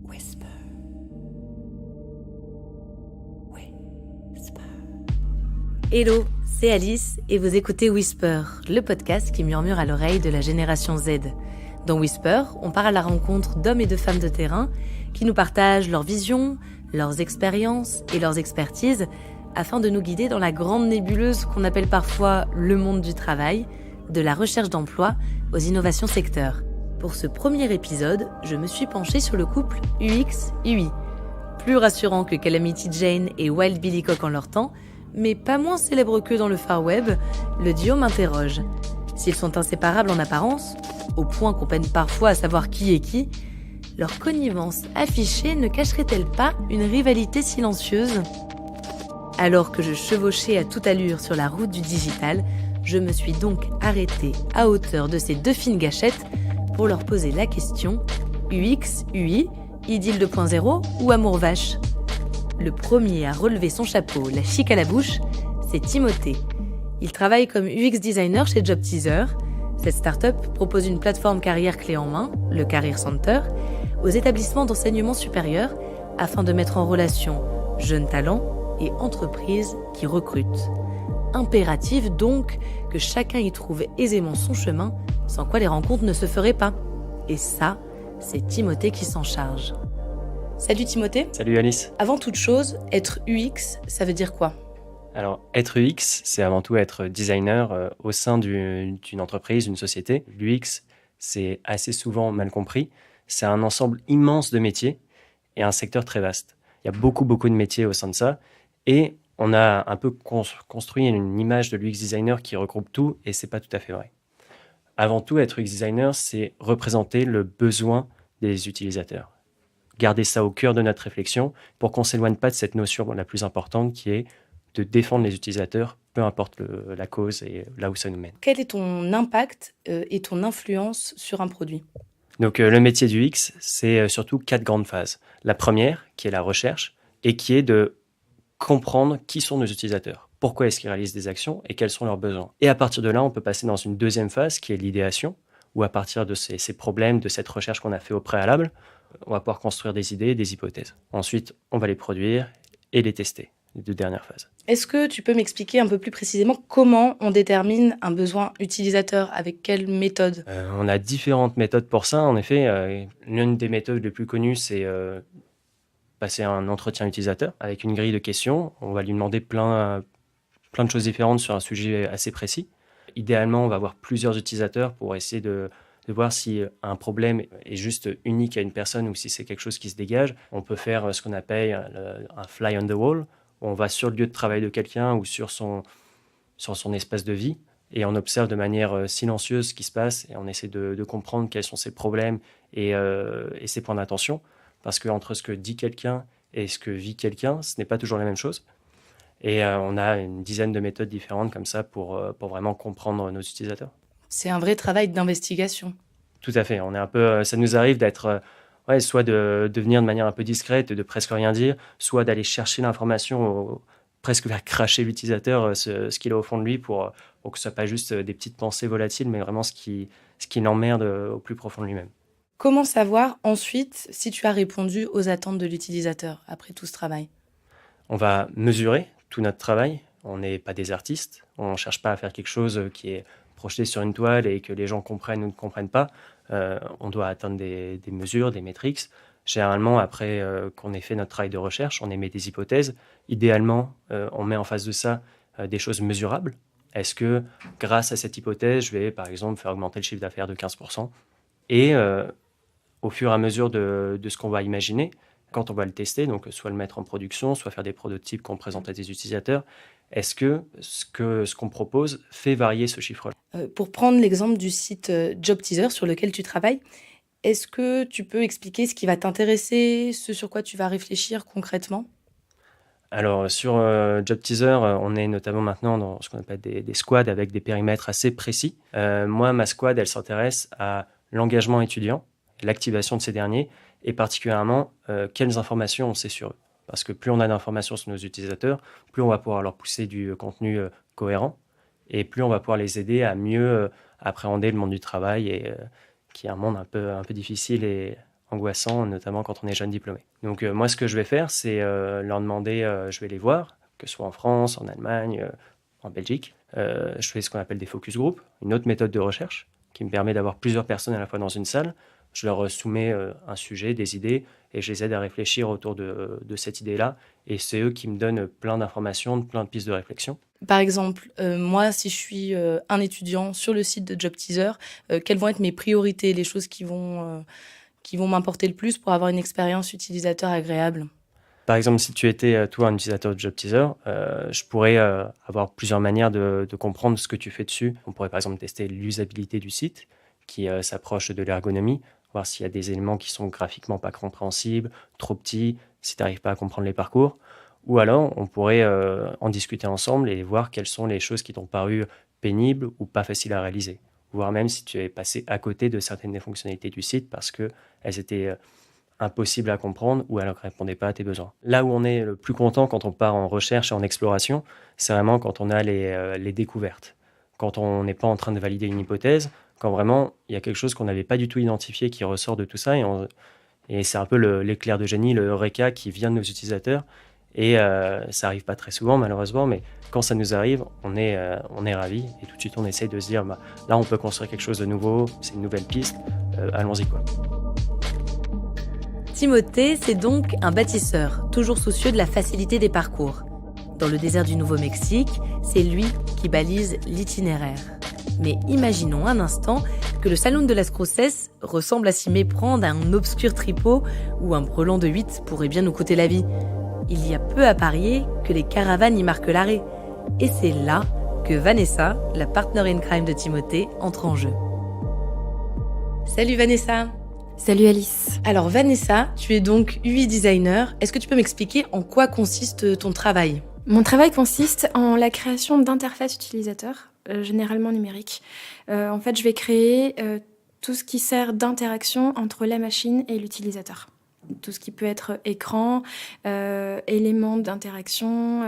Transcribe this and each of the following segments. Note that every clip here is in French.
Whisper. Whisper. Hello, c'est Alice et vous écoutez Whisper, le podcast qui murmure à l'oreille de la génération Z. Dans Whisper, on part à la rencontre d'hommes et de femmes de terrain qui nous partagent leurs visions, leurs expériences et leurs expertises afin de nous guider dans la grande nébuleuse qu'on appelle parfois le monde du travail, de la recherche d'emploi aux innovations secteurs. Pour ce premier épisode, je me suis penchée sur le couple UX-UI. Plus rassurant que Calamity Jane et Wild Billy Cock en leur temps, mais pas moins célèbre qu'eux dans le Far Web, le duo m'interroge. S'ils sont inséparables en apparence, au point qu'on peine parfois à savoir qui est qui, leur connivence affichée ne cacherait-elle pas une rivalité silencieuse ? Alors que je chevauchais à toute allure sur la route du digital, je me suis donc arrêtée à hauteur de ces deux fines gâchettes pour leur poser la question UX, UI, idylle 2.0 ou amour vache ? Le premier à relever son chapeau, la chic à la bouche, c'est Timothée. Il travaille comme UX designer chez Job Teaser. Cette start-up propose une plateforme carrière clé en main, le Career Center, aux établissements d'enseignement supérieur afin de mettre en relation jeunes talents et entreprises qui recrutent. Impératif donc que chacun y trouve aisément son chemin, sans quoi les rencontres ne se feraient pas. Et ça, c'est Timothée qui s'en charge. Salut Timothée. Salut Alice. Avant toute chose, être UX, ça veut dire quoi ? Alors, être UX, c'est avant tout être designer au sein d'une entreprise, d'une société. L'UX, c'est assez souvent mal compris. C'est un ensemble immense de métiers et un secteur très vaste. Il y a beaucoup de métiers au sein de ça. Et on a un peu construit une image de l'UX designer qui regroupe tout, et c'est pas tout à fait vrai. Avant tout, être UX designer, c'est représenter le besoin des utilisateurs. Garder ça au cœur de notre réflexion pour qu'on ne s'éloigne pas de cette notion la plus importante qui est de défendre les utilisateurs, peu importe la cause et là où ça nous mène. Quel est ton impact et ton influence sur un produit ? Donc le métier du UX, c'est surtout 4 grandes phases. La première, qui est la recherche, et qui est de comprendre qui sont nos utilisateurs, pourquoi est-ce qu'ils réalisent des actions et quels sont leurs besoins. Et à partir de là, on peut passer dans une deuxième phase qui est l'idéation, où à partir de ces problèmes, de cette recherche qu'on a fait au préalable, on va pouvoir construire des idées, des hypothèses. Ensuite, on va les produire et les tester, les deux dernières phases. Est-ce que tu peux m'expliquer un peu plus précisément comment on détermine un besoin utilisateur, avec quelle méthode ? On a différentes méthodes pour ça. En effet, l'une des méthodes les plus connues, c'est passer un entretien utilisateur avec une grille de questions. On va lui demander plein de choses différentes sur un sujet assez précis. Idéalement, on va avoir plusieurs utilisateurs pour essayer de voir si un problème est juste unique à une personne ou si c'est quelque chose qui se dégage. On peut faire ce qu'on appelle un fly on the wall, où on va sur le lieu de travail de quelqu'un ou sur son espace de vie et on observe de manière silencieuse ce qui se passe et on essaie de comprendre quels sont ses problèmes et ses points d'attention. Parce qu'entre ce que dit quelqu'un et ce que vit quelqu'un, ce n'est pas toujours la même chose. Et on a une dizaine de méthodes différentes comme ça pour vraiment comprendre nos utilisateurs. C'est un vrai travail d'investigation. Tout à fait. On est un peu, ça nous arrive d'être, soit de venir de manière un peu discrète et de presque rien dire, soit d'aller chercher l'information, presque faire cracher l'utilisateur ce qu'il a au fond de lui pour que ce soit pas juste des petites pensées volatiles, mais vraiment ce qui l'emmerde au plus profond de lui-même. Comment savoir ensuite si tu as répondu aux attentes de l'utilisateur après tout ce travail ? On va mesurer tout notre travail. On n'est pas des artistes. On ne cherche pas à faire quelque chose qui est projeté sur une toile et que les gens comprennent ou ne comprennent pas. On doit atteindre des mesures, des métriques. Généralement, après qu'on ait fait notre travail de recherche, on émet des hypothèses. Idéalement, on met en face de ça des choses mesurables. Est-ce que grâce à cette hypothèse, je vais par exemple faire augmenter le chiffre d'affaires de 15% ? Et au fur et à mesure de ce qu'on va imaginer, quand on va le tester, donc soit le mettre en production, soit faire des prototypes qu'on présente à des utilisateurs, est-ce que ce qu'on propose fait varier ce chiffre-là ? Pour prendre l'exemple du site Job Teaser sur lequel tu travailles, est-ce que tu peux expliquer ce qui va t'intéresser, ce sur quoi tu vas réfléchir concrètement ? Alors, sur Job Teaser, on est notamment maintenant dans ce qu'on appelle des squads avec des périmètres assez précis. Moi, ma squad, elle s'intéresse à l'engagement étudiant, l'activation de ces derniers, et particulièrement quelles informations on sait sur eux. Parce que plus on a d'informations sur nos utilisateurs, plus on va pouvoir leur pousser du contenu cohérent, et plus on va pouvoir les aider à mieux appréhender le monde du travail, et qui est un monde un peu difficile et angoissant, notamment quand on est jeune diplômé. Donc moi, ce que je vais faire, c'est leur demander, je vais les voir, que ce soit en France, en Allemagne, en Belgique. Je fais ce qu'on appelle des focus group, une autre méthode de recherche qui me permet d'avoir plusieurs personnes à la fois dans une salle. Je leur soumets un sujet, des idées, et je les aide à réfléchir autour de cette idée-là. Et c'est eux qui me donnent plein d'informations, plein de pistes de réflexion. Par exemple, moi, si je suis un étudiant sur le site de JobTeaser, quelles vont être mes priorités, les choses qui vont m'importer le plus pour avoir une expérience utilisateur agréable? Par exemple, si tu étais, toi, un utilisateur de JobTeaser, je pourrais avoir plusieurs manières de comprendre ce que tu fais dessus. On pourrait par exemple tester l'usabilité du site, qui s'approche de l'ergonomie, voir s'il y a des éléments qui sont graphiquement pas compréhensibles, trop petits, si tu n'arrives pas à comprendre les parcours. Ou alors, on pourrait en discuter ensemble et voir quelles sont les choses qui t'ont paru pénibles ou pas faciles à réaliser. Voire même si tu es passé à côté de certaines des fonctionnalités du site parce qu'elles étaient impossibles à comprendre ou elles ne répondaient pas à tes besoins. Là où on est le plus content quand on part en recherche et en exploration, c'est vraiment quand on a les découvertes. Quand on n'est pas en train de valider une hypothèse, quand vraiment il y a quelque chose qu'on n'avait pas du tout identifié qui ressort de tout ça et c'est un peu l'éclair de génie, le eureka qui vient de nos utilisateurs. Et ça n'arrive pas très souvent malheureusement, mais quand ça nous arrive, on est ravis et tout de suite on essaye de se dire là on peut construire quelque chose de nouveau, c'est une nouvelle piste, allons-y quoi. Timothée, c'est donc un bâtisseur, toujours soucieux de la facilité des parcours. Dans le désert du Nouveau-Mexique, c'est lui qui balise l'itinéraire. Mais imaginons un instant que le Saloon de Las Cruces ressemble à s'y méprendre à un obscur tripot où un brelan de 8 pourrait bien nous coûter la vie. Il y a peu à parier que les caravanes y marquent l'arrêt. Et c'est là que Vanessa, la partner in crime de Timothée, entre en jeu. Salut Vanessa! Salut Alice. Alors Vanessa, tu es donc UI designer. Est-ce que tu peux m'expliquer en quoi consiste ton travail ? Mon travail consiste en la création d'interfaces utilisateurs, généralement numériques. En fait, je vais créer tout ce qui sert d'interaction entre la machine et l'utilisateur. Tout ce qui peut être écran, éléments d'interaction,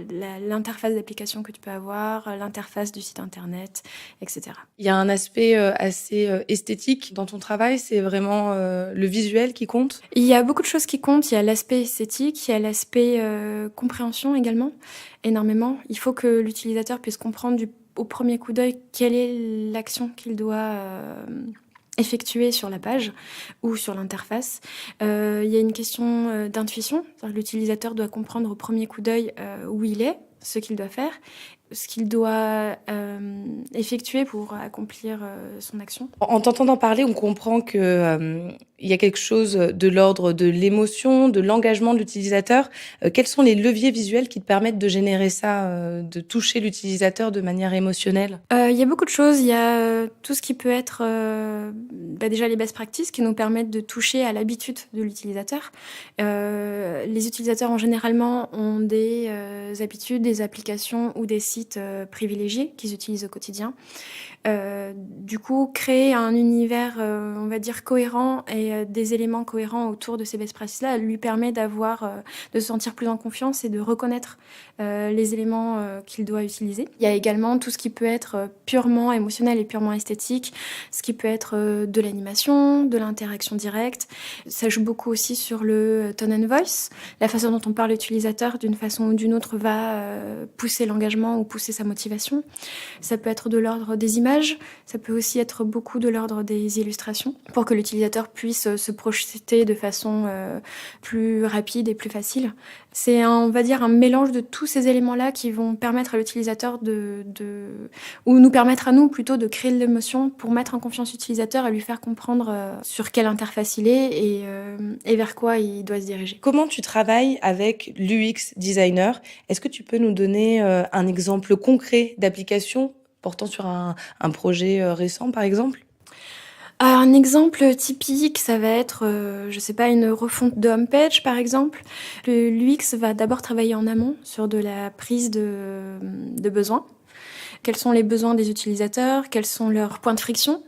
l'interface d'application que tu peux avoir, l'interface du site internet, etc. Il y a un aspect assez esthétique dans ton travail, c'est vraiment le visuel qui compte ? Il y a beaucoup de choses qui comptent, il y a l'aspect esthétique, il y a l'aspect compréhension également, énormément. Il faut que l'utilisateur puisse comprendre au premier coup d'œil quelle est l'action qu'il doit effectuer sur la page ou sur l'interface. Il y a une question d'intuition. L'utilisateur doit comprendre au premier coup d'œil où il est, ce qu'il doit faire, ce qu'il doit effectuer pour accomplir son action. En t'entendant parler, on comprend que il y a quelque chose de l'ordre de l'émotion, de l'engagement de l'utilisateur. Quels sont les leviers visuels qui te permettent de générer ça, de toucher l'utilisateur de manière émotionnelle ? Il y a beaucoup de choses. Il y a tout ce qui peut être déjà les best practices qui nous permettent de toucher à l'habitude de l'utilisateur. Les utilisateurs en généralement ont des habitudes, des applications ou des sites privilégiés qu'ils utilisent au quotidien. Du coup, créer un univers, on va dire, cohérent et des éléments cohérents autour de ces best practices-là lui permet de se sentir plus en confiance et de reconnaître les éléments qu'il doit utiliser. Il y a également tout ce qui peut être purement émotionnel et purement esthétique, ce qui peut être de l'animation, de l'interaction directe. Ça joue beaucoup aussi sur le tone and voice. La façon dont on parle à l'utilisateur, d'une façon ou d'une autre, va pousser l'engagement ou pousser sa motivation. Ça peut être de l'ordre des images, ça peut aussi être beaucoup de l'ordre des illustrations, pour que l'utilisateur puisse se projeter de façon plus rapide et plus facile. C'est on va dire un mélange de tous ces éléments-là qui vont permettre à l'utilisateur ou nous permettre à nous plutôt de créer de l'émotion pour mettre en confiance l'utilisateur et lui faire comprendre sur quelle interface il est et vers quoi il doit se diriger. Comment tu travailles avec l'UX designer ? Est-ce que tu peux nous donner un exemple concret d'application portant sur un projet récent, par exemple ? Un exemple typique, ça va être, une refonte de homepage, par exemple. L'UX va d'abord travailler en amont sur de la prise de besoins. Quels sont les besoins des utilisateurs ? Quels sont leurs points de friction ?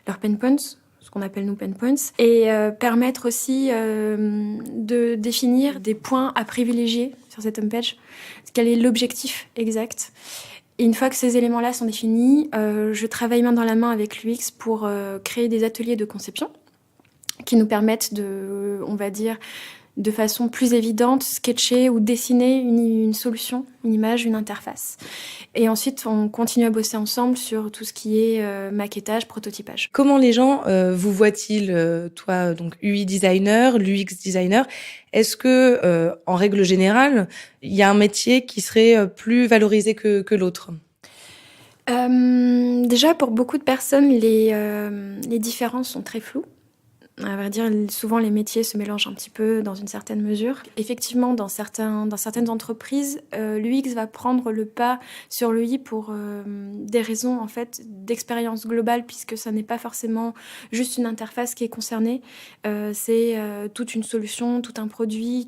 Leurs pain points ? Ce qu'on appelle nous pain points, et permettre aussi de définir des points à privilégier sur cette homepage. Quel est l'objectif exact ? Et une fois que ces éléments-là sont définis, je travaille main dans la main avec l'UX pour créer des ateliers de conception qui nous permettent de, on va dire, de façon plus évidente, sketcher ou dessiner une solution, une image, une interface. Et ensuite, on continue à bosser ensemble sur tout ce qui est maquettage, prototypage. Comment les gens vous voient-ils, toi, donc UI designer, l'UX designer? Est-ce que, en règle générale, il y a un métier qui serait plus valorisé que l'autre? Déjà, pour beaucoup de personnes, les différences sont très floues. À vrai dire, souvent les métiers se mélangent un petit peu dans une certaine mesure. Effectivement, dans certaines entreprises, l'UX va prendre le pas sur le I pour des raisons en fait d'expérience globale, puisque ça n'est pas forcément juste une interface qui est concernée. C'est toute une solution, tout un produit,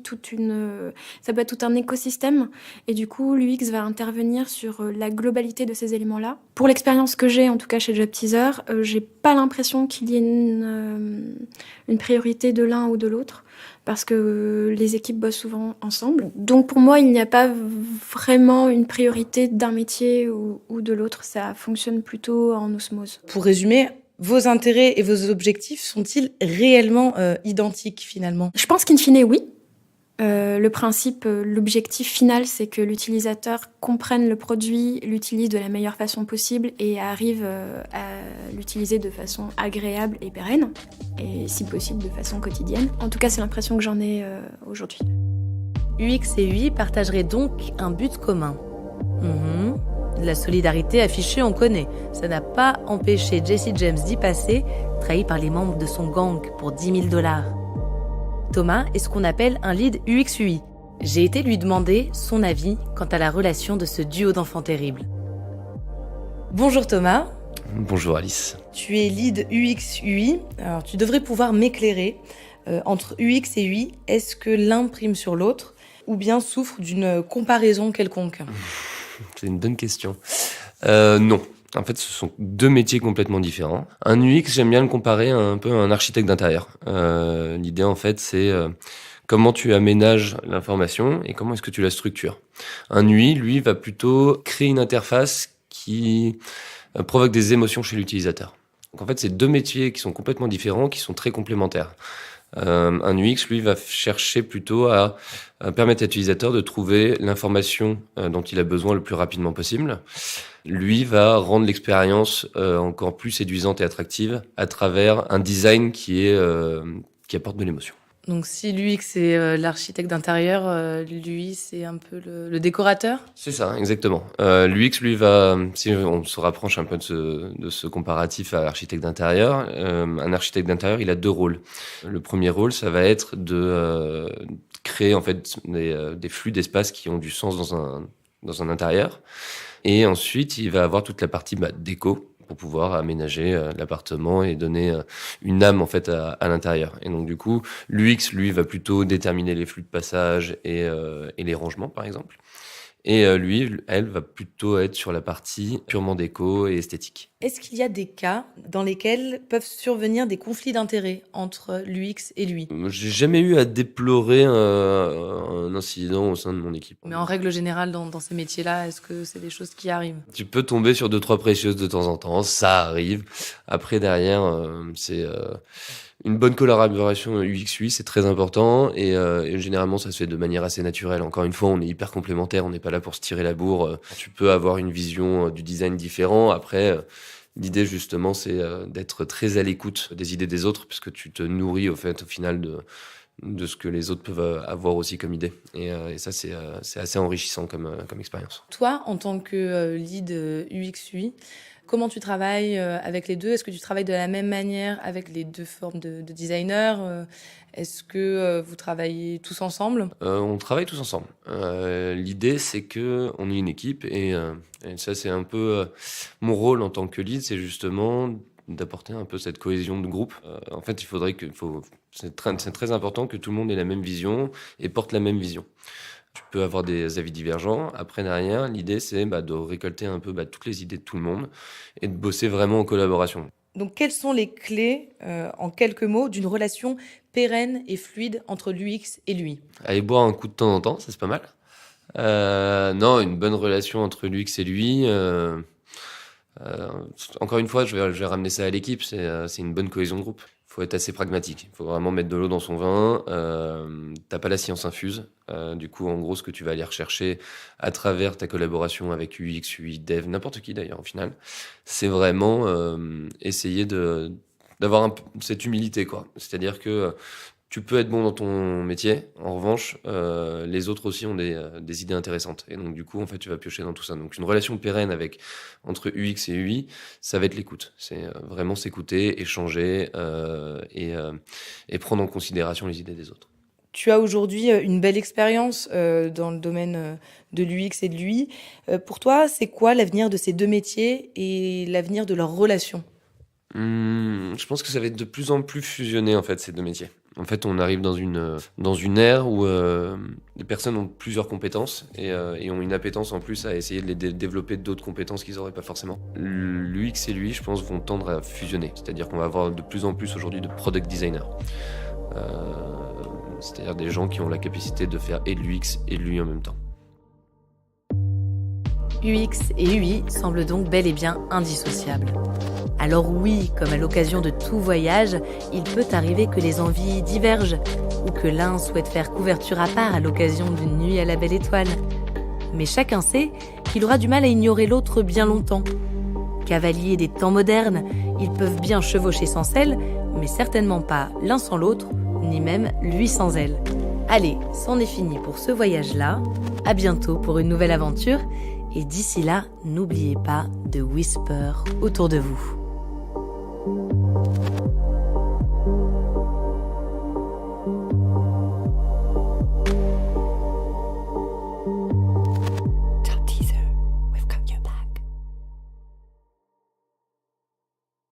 ça peut être tout un écosystème. Et du coup, l'UX va intervenir sur la globalité de ces éléments-là. Pour l'expérience que j'ai, en tout cas chez Job Teaser, j'ai pas l'impression qu'il y ait une priorité de l'un ou de l'autre, parce que les équipes bossent souvent ensemble. Donc pour moi, il n'y a pas vraiment une priorité d'un métier ou de l'autre, ça fonctionne plutôt en osmose. Pour résumer, vos intérêts et vos objectifs sont-ils réellement identiques finalement? Je pense qu'in fine, oui. Le principe, l'objectif final, c'est que l'utilisateur comprenne le produit, l'utilise de la meilleure façon possible et arrive à l'utiliser de façon agréable et pérenne, et si possible de façon quotidienne. En tout cas, c'est l'impression que j'en ai aujourd'hui. UX et UI partageraient donc un but commun. La solidarité affichée, on connaît. Ça n'a pas empêché Jesse James d'y passer, trahi par les membres de son gang pour $10 000. Thomas est ce qu'on appelle un lead UX/UI. J'ai été lui demander son avis quant à la relation de ce duo d'enfants terribles. Bonjour Thomas. Bonjour Alice. Tu es lead UX/UI. Alors tu devrais pouvoir m'éclairer. Entre UX et UI, est-ce que l'un prime sur l'autre ou bien souffre d'une comparaison quelconque? C'est une bonne question. Non. En fait, ce sont deux métiers complètement différents. Un UX, j'aime bien le comparer un peu à un architecte d'intérieur. L'idée, en fait, c'est comment tu aménages l'information et comment est-ce que tu la structures. Un UI, lui, va plutôt créer une interface qui provoque des émotions chez l'utilisateur. Donc, en fait, c'est deux métiers qui sont complètement différents, qui sont très complémentaires. Un UX, lui, va chercher plutôt à permettre à l'utilisateur de trouver l'information dont il a besoin le plus rapidement possible. Lui va rendre l'expérience encore plus séduisante et attractive à travers un design qui apporte de l'émotion. Donc si l'UX c'est l'architecte d'intérieur, lui c'est un peu le décorateur? C'est ça, exactement. L'UX, lui, si on se rapproche un peu de ce comparatif à l'architecte d'intérieur, un architecte d'intérieur, il a deux rôles. Le premier rôle, ça va être de créer en fait des flux d'espace qui ont du sens dans un intérieur. Et ensuite, il va avoir toute la partie déco pour pouvoir aménager l'appartement et donner une âme en fait à l'intérieur. Et donc du coup, l'UX, lui, va plutôt déterminer les flux de passage et les rangements, par exemple. Et elle va plutôt être sur la partie purement déco et esthétique. Est-ce qu'il y a des cas dans lesquels peuvent survenir des conflits d'intérêts entre l'UX et lui? J'ai jamais eu à déplorer un incident au sein de mon équipe. Mais en règle générale, dans ces métiers-là, est-ce que c'est des choses qui arrivent? Tu peux tomber sur 2-3 précieuses de temps en temps, ça arrive. Après, derrière, c'est une bonne collaboration UX/UI, c'est très important et généralement, ça se fait de manière assez naturelle. Encore une fois, on est hyper complémentaires, on n'est pas là pour se tirer la bourre. Tu peux avoir une vision du design différent. Après, l'idée, justement, c'est d'être très à l'écoute des idées des autres, puisque tu te nourris, au final, de ce que les autres peuvent avoir aussi comme idée. Et ça, c'est assez enrichissant comme expérience. Toi, en tant que lead UX/UI, comment tu travailles avec les deux? Est-ce que tu travailles de la même manière avec les deux formes de designers? Est-ce que vous travaillez tous ensemble? On travaille tous ensemble. L'idée, c'est qu'on est une équipe et ça, c'est un peu mon rôle en tant que lead, c'est justement d'apporter un peu cette cohésion de groupe. En fait, c'est très important que tout le monde ait la même vision et porte la même vision. Tu peux avoir des avis divergents. Après, derrière, l'idée, c'est de récolter un peu toutes les idées de tout le monde et de bosser vraiment en collaboration. Donc, quelles sont les clés, en quelques mots, d'une relation pérenne et fluide entre l'UX et lui? Aller boire un coup de temps en temps, ça, c'est pas mal. Non, une bonne relation entre l'UX et lui. Encore une fois, je vais ramener ça à l'équipe. C'est une bonne cohésion de groupe. faut être assez pragmatique. Il faut vraiment mettre de l'eau dans son vin. T'as pas la science infuse. Du coup, en gros, ce que tu vas aller rechercher à travers ta collaboration avec UX, UI, Dev, n'importe qui d'ailleurs, au final, c'est vraiment essayer d'avoir cette humilité, quoi. C'est-à-dire que tu peux être bon dans ton métier. En revanche, les autres aussi ont des idées intéressantes. Et donc, du coup, en fait, tu vas piocher dans tout ça. Donc, une relation pérenne entre UX et UI, ça va être l'écoute. C'est vraiment s'écouter, échanger et prendre en considération les idées des autres. Tu as aujourd'hui une belle expérience dans le domaine de l'UX et de l'UI. Pour toi, c'est quoi l'avenir de ces deux métiers et l'avenir de leur relation ? Je pense que ça va être de plus en plus fusionné, en fait, ces deux métiers. En fait, on arrive dans une ère où les personnes ont plusieurs compétences et ont une appétence en plus à essayer de les développer d'autres compétences qu'ils n'auraient pas forcément. L'UX et l'UI, je pense, vont tendre à fusionner. C'est-à-dire qu'on va avoir de plus en plus aujourd'hui de product designers. C'est-à-dire des gens qui ont la capacité de faire et de l'UX et de l'UI en même temps. UX et UI semblent donc bel et bien indissociables. Alors oui, comme à l'occasion de tout voyage, il peut arriver que les envies divergent ou que l'un souhaite faire couverture à part à l'occasion d'une nuit à la belle étoile. Mais chacun sait qu'il aura du mal à ignorer l'autre bien longtemps. Cavaliers des temps modernes, ils peuvent bien chevaucher sans elle, mais certainement pas l'un sans l'autre, ni même lui sans elle. Allez, c'en est fini pour ce voyage-là. À bientôt pour une nouvelle aventure. Et d'ici là, n'oubliez pas de whisper autour de vous.